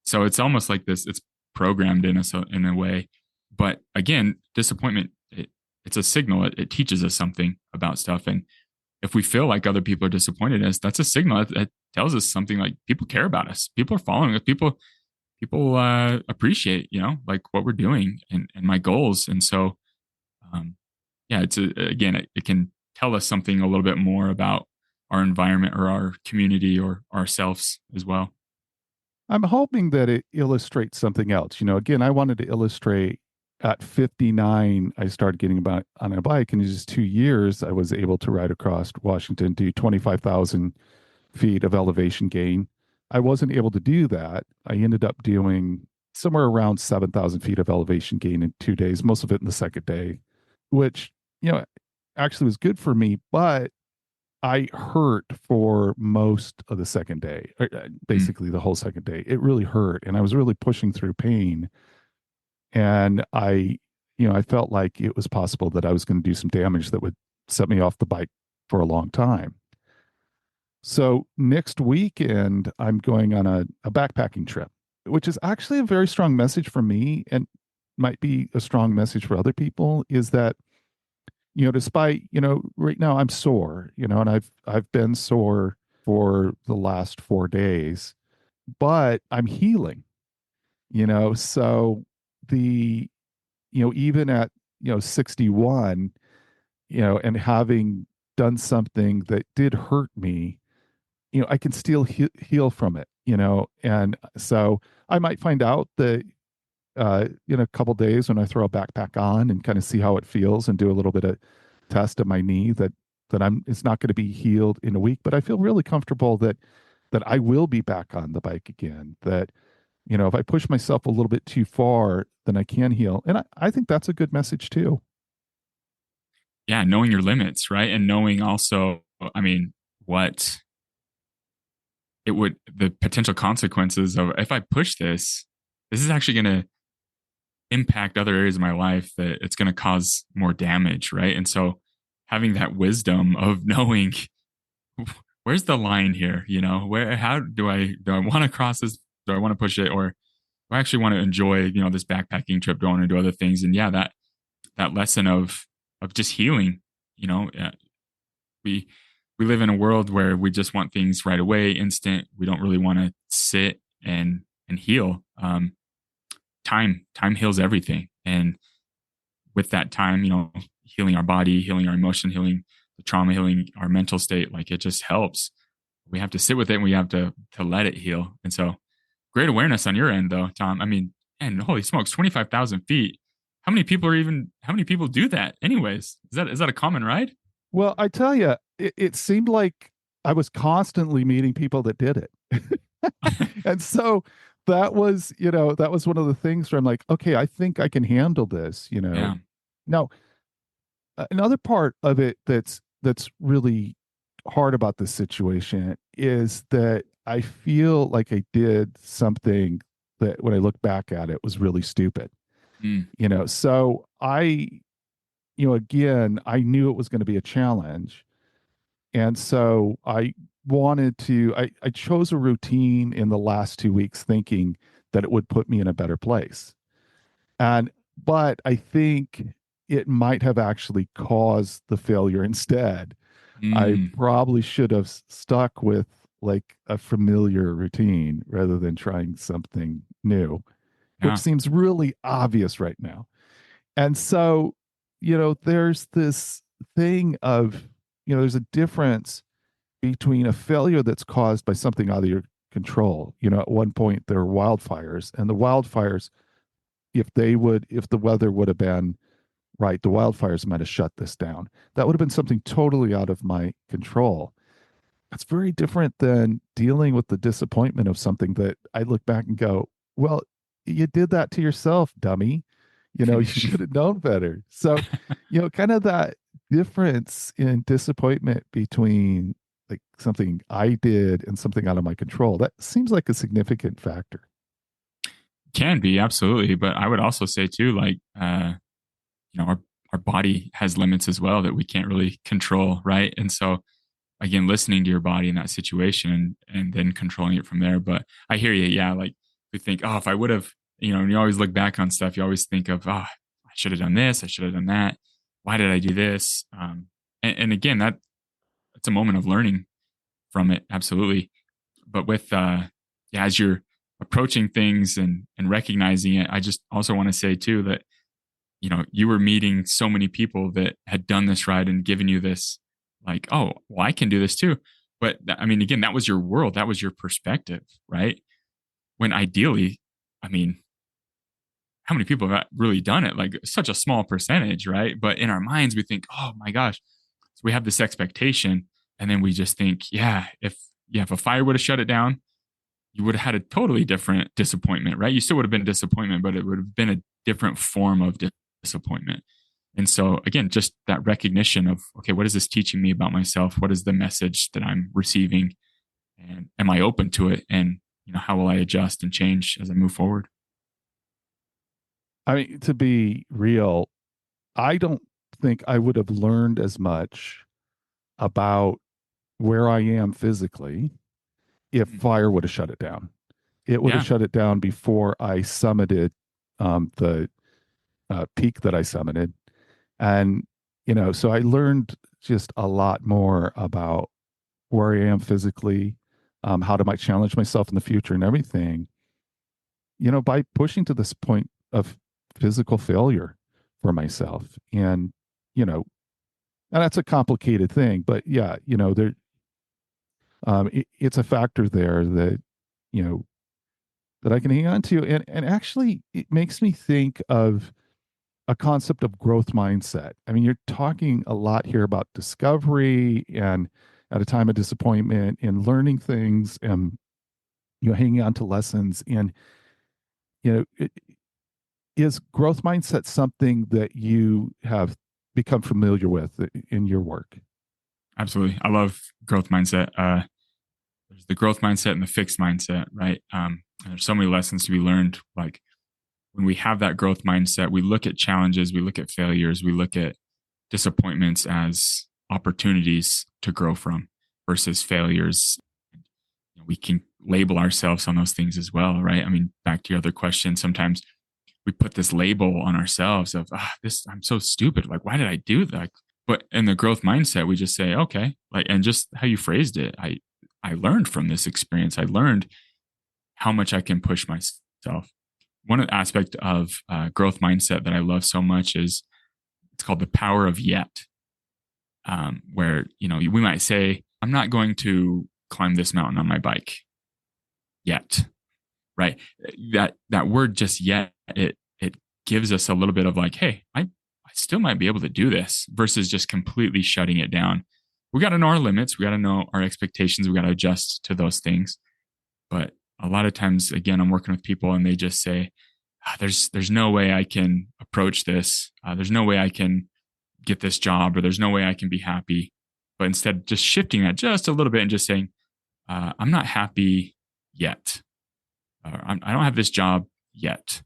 So it's almost like this, it's programmed in a way. But again, disappointment, it's a signal. It teaches us something about stuff. And if we feel like other people are disappointed in us, that's a signal that tells us something, like people care about us. People are following us. People appreciate, like what we're doing and my goals. And so, um, yeah, again, it can tell us something a little bit more about our environment or our community or ourselves as well. I'm hoping that it illustrates something else. Again, I wanted to illustrate at 59, I started getting about on a bike, and in just 2 years, I was able to ride across Washington, do 25,000 feet of elevation gain. I wasn't able to do that. I ended up doing somewhere around 7,000 feet of elevation gain in 2 days, most of it in the second day, which, actually was good for me, but I hurt for most of the second day, Mm. basically the whole second day. It really hurt, and I was really pushing through pain. And I felt like it was possible that I was going to do some damage that would set me off the bike for a long time. So next weekend, I'm going on a backpacking trip, which is actually a very strong message for me and might be a strong message for other people. Is that despite right now I'm sore, and I've been sore for the last 4 days, but I'm healing. So the even at 61, and having done something that did hurt me, I can still heal from it, and so I might find out that in a couple days when I throw a backpack on and kind of see how it feels and do a little bit of test of my knee that it's not going to be healed in a week, but I feel really comfortable that I will be back on the bike again. That if I push myself a little bit too far, then I can heal, and I think that's a good message too. Yeah, knowing your limits, right? And knowing also, I mean, what the potential consequences of if I push this is actually going to impact other areas of my life, that it's going to cause more damage, right? And so having that wisdom of knowing where's the line here? Where, how do I want to cross this? Do I want to push it? Or do I actually want to enjoy, this backpacking trip, do I want to do other things? And yeah, that lesson of just healing, we, we live in a world where we just want things right away, instant. We don't really want to sit and heal. Time heals everything. And with that time, healing our body, healing our emotion, healing the trauma, healing our mental state, like it just helps. We have to sit with it and we have to let it heal. And so great awareness on your end though, Tom. I mean, and holy smokes, 25,000 feet. How many people do that anyways? Is that a common ride? Well, I tell you, it seemed like I was constantly meeting people that did it. And so that was one of the things where I'm like, okay, I think I can handle this. Yeah. Now, another part of it that's really hard about this situation is that I feel like I did something that when I look back at it was really stupid. Mm, So again, I knew it was going to be a challenge. And so I chose a routine in the last 2 weeks thinking that it would put me in a better place. But I think it might have actually caused the failure instead. I mm, probably should have stuck with like a familiar routine rather than trying something new, which yeah. seems really obvious right now. And so, there's this thing of, there's a difference between a failure that's caused by something out of your control. At one point there were wildfires, and the wildfires, if the weather would have been right, the wildfires might have shut this down. That would have been something totally out of my control. That's very different than dealing with the disappointment of something that I look back and go, well, you did that to yourself, dummy. You should have known better. So, kind of that difference in disappointment between like something I did and something out of my control, that seems like a significant factor. Can be, absolutely. But I would also say too, like, our body has limits as well that we can't really control, right? And so again, listening to your body in that situation and then controlling it from there. But I hear you. Yeah. Like we think, oh, if I would have, and you always look back on stuff, you always think of, I should have done this. I should have done that. Why did I do this? And again, that's a moment of learning from it. Absolutely. But with, yeah, as you're approaching things and recognizing it, I just also want to say too that, you were meeting so many people that had done this ride and given you this, like, oh, well, I can do this too. But I mean, again, that was your world. That was your perspective, right? When ideally, I mean, how many people have really done it? Like such a small percentage, right? But in our minds, we think, oh my gosh. So we have this expectation. And then we just think, if a fire would have shut it down, you would have had a totally different disappointment, right? You still would have been disappointment, but it would have been a different form of disappointment. And so again, just that recognition of, okay, what is this teaching me about myself? What is the message that I'm receiving? And am I open to it? And, how will I adjust and change as I move forward? I mean, to be real, I don't think I would have learned as much about where I am physically if Mm, fire would have shut it down. It would have yeah. shut it down before I summited the peak that I summited. And, so I learned just a lot more about where I am physically, how to might challenge myself in the future and everything, by pushing to this point of physical failure for myself. You know, and that's a complicated thing, but yeah, it's a factor there that, you know, that I can hang on to. And actually it makes me think of a concept of growth mindset. I mean, you're talking a lot here about discovery and at a time of disappointment and learning things and, hanging on to lessons. And, you know, it, is growth mindset something that you have become familiar with in your work? Absolutely. I love growth mindset. There's the growth mindset and the fixed mindset, right? And there's so many lessons to be learned. Like when we have that growth mindset, we look at challenges, we look at failures, we look at disappointments as opportunities to grow from. versus failures. We can label ourselves on those things as well, right? I mean, back to your other question, sometimes we put this label on ourselves of this, I'm so stupid. Like, why did I do that? But in the growth mindset, we just say, okay, like, and just how you phrased it, I learned from this experience. I learned how much I can push myself. One aspect of growth mindset that I love so much is it's called the power of yet, where, we might say, I'm not going to climb this mountain on my bike yet, right? That word just yet, it gives us a little bit of like, hey, I still might be able to do this versus just completely shutting it down. We got to know our limits. We got to know our expectations. We got to adjust to those things. But a lot of times, again, I'm working with people and they just say, there's no way I can approach this. There's no way I can get this job, or there's no way I can be happy. But instead, just shifting that just a little bit and just saying, I'm not happy yet. I don't have this job yet.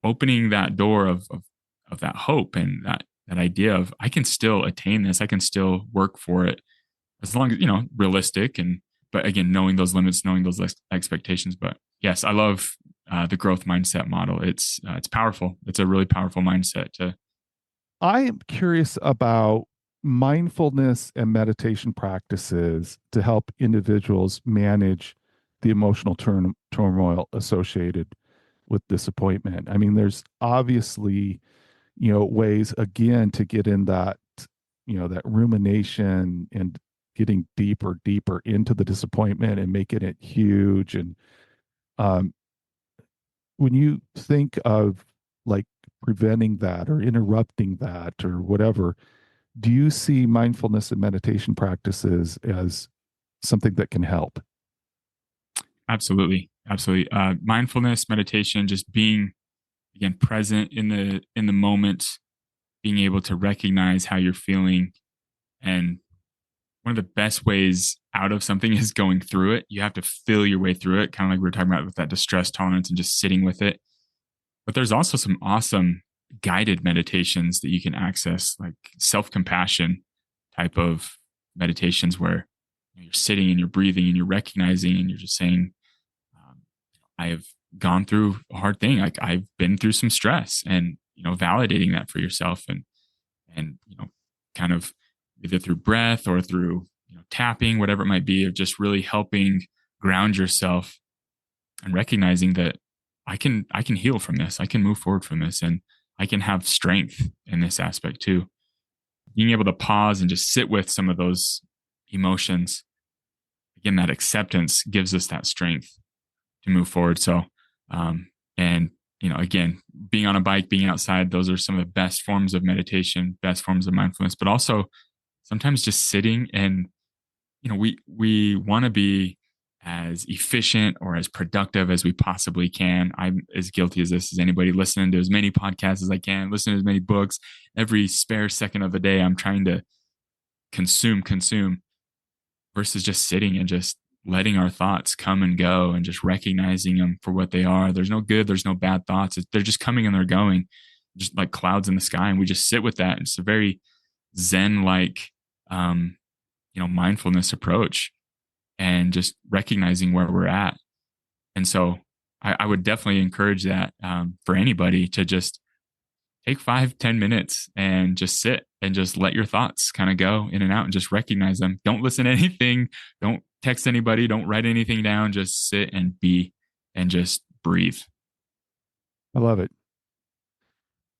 Opening that door of that hope and that idea of I can still attain this. I can still work for it as long as, realistic. But again, knowing those limits, knowing those expectations. But yes, I love the growth mindset model. It's powerful. It's a really powerful mindset to. I am curious about mindfulness and meditation practices to help individuals manage the emotional turmoil associated with disappointment. I mean, there's obviously, ways again to get in that, that rumination and getting deeper into the disappointment and making it huge. And um, when you think of like preventing that or interrupting that or whatever, do you see mindfulness and meditation practices as something that can help? Absolutely. Absolutely. Mindfulness, meditation, just being, again, present in the moment, being able to recognize how you're feeling. And one of the best ways out of something is going through it. You have to feel your way through it, kind of like we were talking about with that distress tolerance and just sitting with it. But there's also some awesome guided meditations that you can access, like self-compassion type of meditations where you're sitting and you're breathing and you're recognizing and you're just saying, I have gone through a hard thing. Like I've been through some stress, and, validating that for yourself and, kind of either through breath or through, tapping, whatever it might be, of just really helping ground yourself and recognizing that I can heal from this. I can move forward from this, and I can have strength in this aspect too. Being able to pause and just sit with some of those emotions, again, that acceptance gives us that strength to move forward. So, and again, being on a bike, being outside, those are some of the best forms of meditation, best forms of mindfulness, but also sometimes just sitting and, we want to be as efficient or as productive as we possibly can. I'm as guilty as this as anybody, listening to as many podcasts as I can, listen to as many books. Every spare second of the day, I'm trying to consume versus just sitting and just letting our thoughts come and go and just recognizing them for what they are. There's no good, there's no bad thoughts. They're just coming and they're going, just like clouds in the sky. And we just sit with that. It's a very Zen-like, mindfulness approach, and just recognizing where we're at. And so I would definitely encourage that for anybody to just take 5-10 minutes and just sit and just let your thoughts kind of go in and out and just recognize them. Don't listen to anything. Don't text anybody. Don't write anything down. Just sit and be and just breathe. I love it.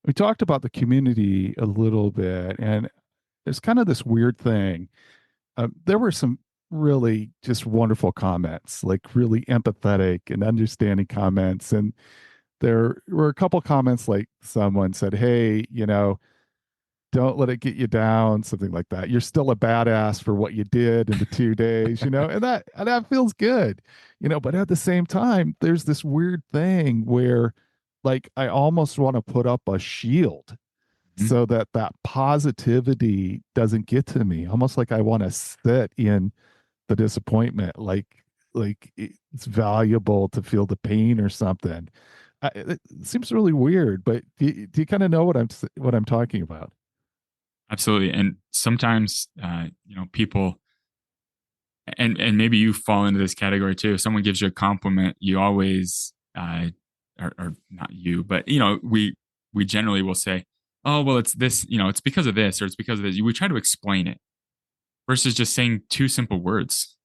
We talked about the community a little bit, and it's kind of this weird thing. There were some really just wonderful comments, like really empathetic and understanding comments. And there were a couple comments like someone said, hey, don't let it get you down, something like that. You're still a badass for what you did in the 2 days, and that feels good, but at the same time, there's this weird thing where like I almost want to put up a shield Mhm. so that that positivity doesn't get to me. Almost like I want to sit in the disappointment, like it's valuable to feel the pain or something. It seems really weird, but do you kind of know what I'm talking about? Absolutely. And sometimes, people and maybe you fall into this category too. If someone gives you a compliment, you always, or not you, but we generally will say, oh, well, it's this, it's because of this, or it's because of this. We try to explain it versus just saying two simple words.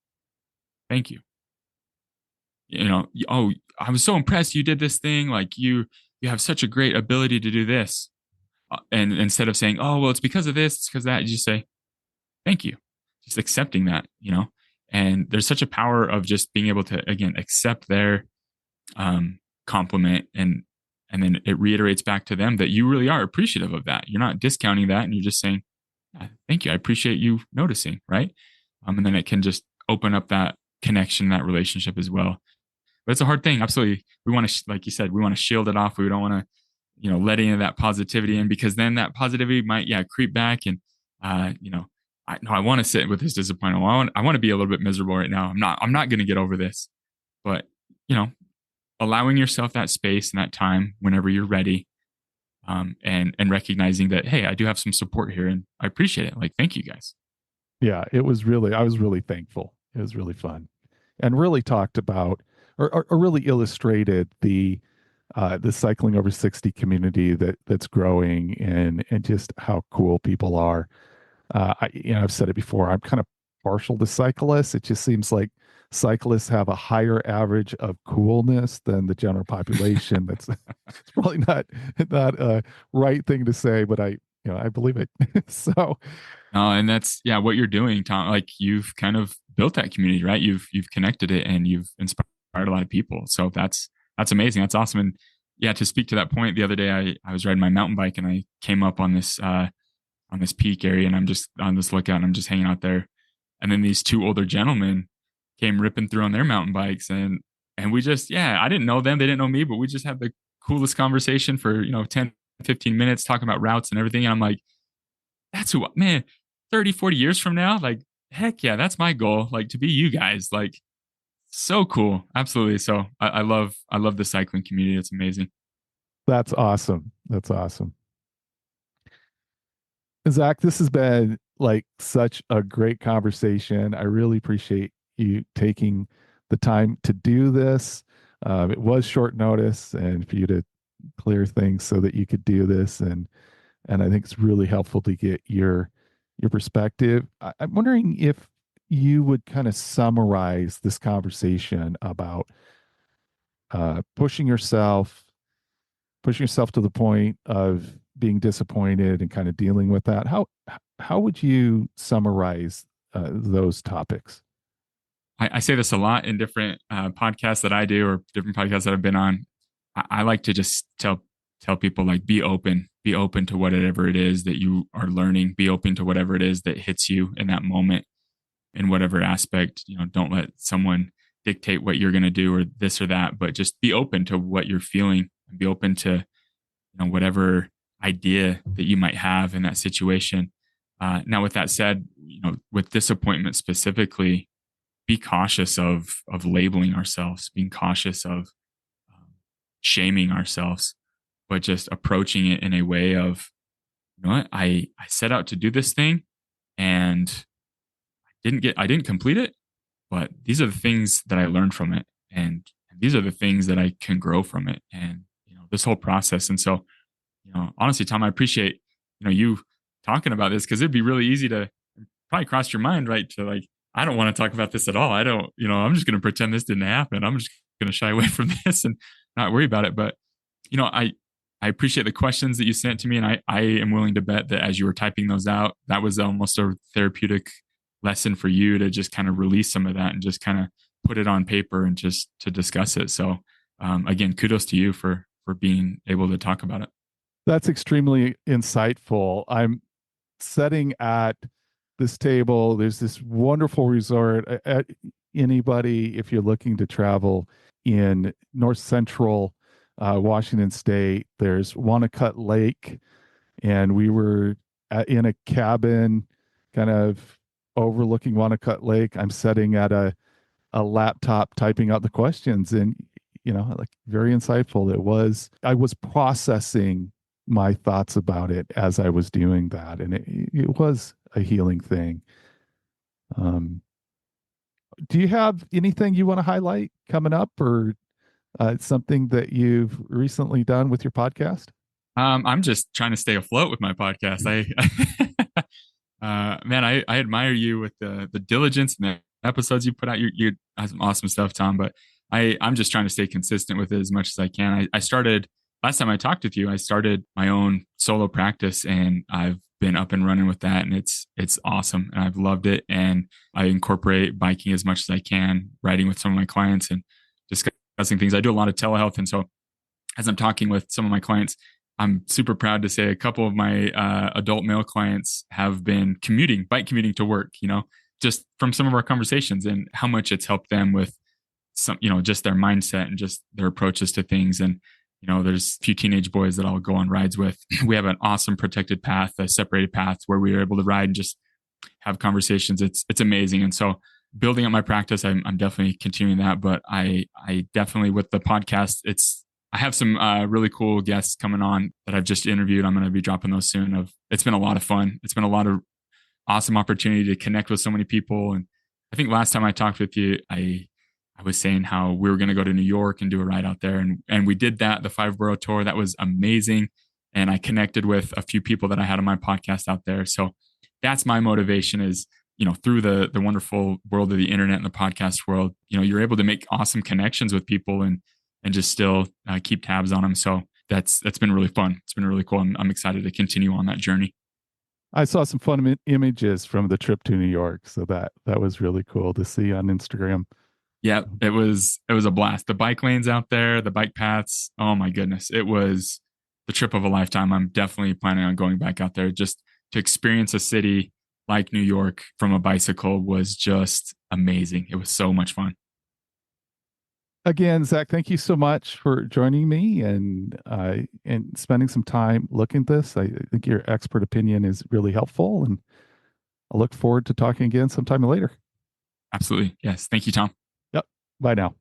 Thank you. Oh, I was so impressed you did this thing. Like you have such a great ability to do this. And instead of saying, oh, well, it's because of this, it's because of that, you just say, thank you. Just accepting that. And there's such a power of just being able to, again, accept their compliment, and then it reiterates back to them that you really are appreciative of that. You're not discounting that, and you're just saying, thank you. I appreciate you noticing. Right. And then it can just open up that connection, that relationship as well. But it's a hard thing. Absolutely. We want to, like you said, we want to shield it off. We don't want to, let any of that positivity in, because then that positivity might, creep back. And, I want to sit with this disappointment. I want to be a little bit miserable right now. I'm not going to get over this, but, allowing yourself that space and that time whenever you're ready, and recognizing that, hey, I do have some support here and I appreciate it. Like, thank you guys. Yeah, I was really thankful. It was really fun, and really talked about, or really illustrated the cycling over 60 community that's growing, and just how cool people are. I've said it before. I'm kind of partial to cyclists. It just seems like cyclists have a higher average of coolness than the general population. That's it's probably not a right thing to say, but I believe it. So And that's what you're doing, Tom. Like, you've kind of built that community, right? You've connected it, and you've inspired a lot of people. So that's amazing. That's awesome. And to speak to that point, the other day I was riding my mountain bike, and I came up on this peak area, and I'm just on this lookout, and I'm just hanging out there. And then these two older gentlemen came ripping through on their mountain bikes, and we just, I didn't know them, they didn't know me, but we just had the coolest conversation for 10, 15 minutes, talking about routes and everything. And I'm like, that's who, man, 30, 40 years from now, like, heck yeah, that's my goal, like, to be you guys. Like, so cool. Absolutely. So I love the cycling community. It's amazing. that's awesome. That's awesome. Zach, this has been like such a great conversation. I really appreciate you taking the time to do this. It was short notice, and for you to clear things so that you could do this, and I think it's really helpful to get your perspective. I'm wondering if you would kind of summarize this conversation about pushing yourself to the point of being disappointed and kind of dealing with that. How would you summarize those topics? I say this a lot in different podcasts that I do, or different podcasts that I've been on. I like to just tell people, like, be open to whatever it is that you are learning. Be open to whatever it is that hits you in that moment, in whatever aspect. Don't let someone dictate what you're going to do, or this or that, but just be open to what you're feeling, and be open to whatever idea that you might have in that situation. Now, with that said, with disappointment specifically, be cautious of labeling ourselves, being cautious of shaming ourselves, but just approaching it in a way of, what, I set out to do this thing, and I didn't complete it, but these are the things that I learned from it, and these are the things that I can grow from it, and this whole process. And so, honestly, Tom, I appreciate you talking about this, because it'd be really easy to probably cross your mind, right, to like, I don't want to talk about this at all. I don't, I'm just going to pretend this didn't happen. I'm just going to shy away from this and not worry about it. But, I appreciate the questions that you sent to me. And I am willing to bet that as you were typing those out, that was almost a therapeutic lesson for you to just kind of release some of that and just kind of put it on paper and just to discuss it. So, again, kudos to you for being able to talk about it. That's extremely insightful. I'm sitting at this table. There's this wonderful resort. Anybody, if you're looking to travel in north central Washington State, there's Wanacott Lake, and we were in a cabin kind of overlooking Wanacott Lake. I'm sitting at a laptop typing out the questions, and like, very insightful. I was processing my thoughts about it as I was doing that, and it was a healing thing. Do you have anything you want to highlight coming up, or something that you've recently done with your podcast? I'm just trying to stay afloat with my podcast. Man, I admire you with the diligence and the episodes you put out. You have some awesome stuff, Tom. But I'm just trying to stay consistent with it as much as I can. I started last time I talked with you. I started my own solo practice, and I've been up and running with that, and it's awesome, and I've loved it. And I incorporate biking as much as I can, riding with some of my clients, and discussing things. I do a lot of telehealth, and so as I'm talking with some of my clients, I'm super proud to say a couple of my adult male clients have been bike commuting to work, just from some of our conversations and how much it's helped them with some, just their mindset and just their approaches to things. And, there's a few teenage boys that I'll go on rides with. We have an awesome protected path, a separated path where we are able to ride and just have conversations. It's amazing. And so building up my practice, I'm definitely continuing that, but I definitely, with the podcast, I have some really cool guests coming on that I've just interviewed. I'm going to be dropping those soon. It's been a lot of fun. It's been a lot of awesome opportunity to connect with so many people. And I think last time I talked with you, I was saying how we were going to go to New York and do a ride out there. And we did that, the 5-borough tour. That was amazing. And I connected with a few people that I had on my podcast out there. So that's my motivation is, through the wonderful world of the internet and the podcast world, you're able to make awesome connections with people and just still keep tabs on them. So that's been really fun. It's been really cool. I'm excited to continue on that journey. I saw some fun images from the trip to New York, so that was really cool to see on Instagram. Yeah, it was a blast. The bike lanes out there, the bike paths. Oh my goodness, it was the trip of a lifetime. I'm definitely planning on going back out there just to experience a city like New York from a bicycle. Was just amazing. It was so much fun. Again, Zach, thank you so much for joining me and spending some time looking at this. I think your expert opinion is really helpful, and I look forward to talking again sometime later. Absolutely. Yes. Thank you, Tom. Yep. Bye now.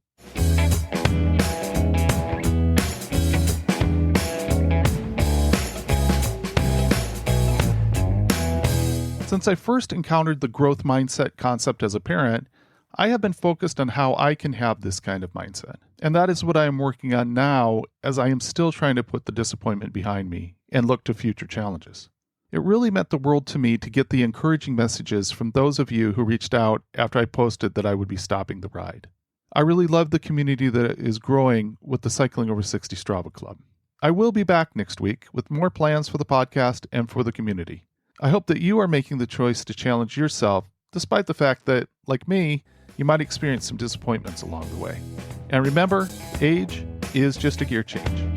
Since I first encountered the growth mindset concept as a parent, I have been focused on how I can have this kind of mindset. And that is what I am working on now, as I am still trying to put the disappointment behind me and look to future challenges. It really meant the world to me to get the encouraging messages from those of you who reached out after I posted that I would be stopping the ride. I really love the community that is growing with the Cycling Over 60 Strava Club. I will be back next week with more plans for the podcast and for the community. I hope that you are making the choice to challenge yourself, despite the fact that, like me, you might experience some disappointments along the way. And remember, age is just a gear change.